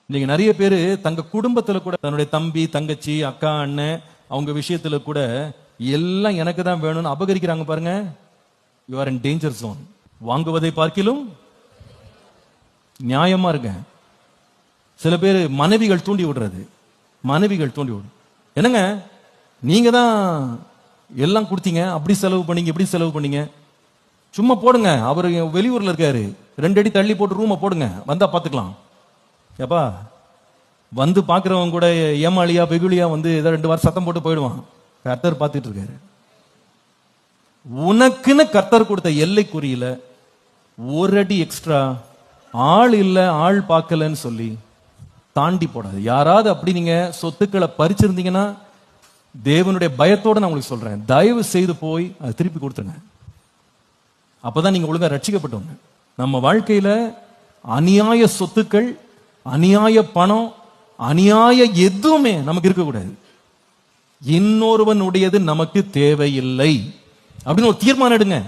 நீங்க நிறைய பேரு தங்க குடும்பத்துல கூட தன்னுடைய தம்பி தங்கச்சி அக்கா அண்ணன் அவங்க விஷயத்துல கூட எல்லாம் எனக்கு தான் வேணும்னு அபகரிக்கிறாங்க பாருங்க. You are in danger zone. வாங்குவதை பார்க்கிலும் நியாயமா இருக்க. சில பேர் மனைவிகள் தூண்டி விடுறது, மனைவிகள் தூண்டி விடு. என்னங்க நீங்க தான் எல்லாம் கொடுத்தீங்க, அப்படி செலவு பண்ணீங்க இப்படி செலவு பண்ணீங்க, சும்மா போடுங்க. அவர் வெளியூர்ல இருக்காரு, 2 அடி தள்ளி போட்டு ரூமை போடுங்க, வந்தா பாத்துக்கலாம். ஏப்பா வந்து பாக்குறவங்க கூட ஏமாளியா வெகுளியா வந்து ஏதோ 2 வாரம் சத்தம் போட்டு போயிடுவான். கர்த்தர் பார்த்துட்டு இருக்காரு. உனக்குன்னு கர்த்தர் கொடுத்த எல்லைக்குறியில 1 அடி எக்ஸ்ட்ரா ஆள் இல்ல ஆள் பார்க்கலன்னு சொல்லி தாண்டி போடாது. யாராவது அப்படி நீங்க சொத்துக்களை பறிச்சிருந்தீங்கன்னா தேவனுடைய பயத்தோட நான் உங்களுக்கு சொல்றேன், தயவு செய்து போய் அதை திருப்பி கொடுத்துருங்க. அப்பதான் நீங்க ஒழுங்கா ரட்சிக்கப்பட்டவங்க. நம்ம வாழ்க்கையில அநியாய சொத்துக்கள், அநியாய பணம், அநியாய எதுவுமே நமக்கு இருக்கக்கூடாது. இன்னொருவனுடையது நமக்கு தேவையில்லை அப்படின்னு ஒரு தீர்மானம் எடுங்க.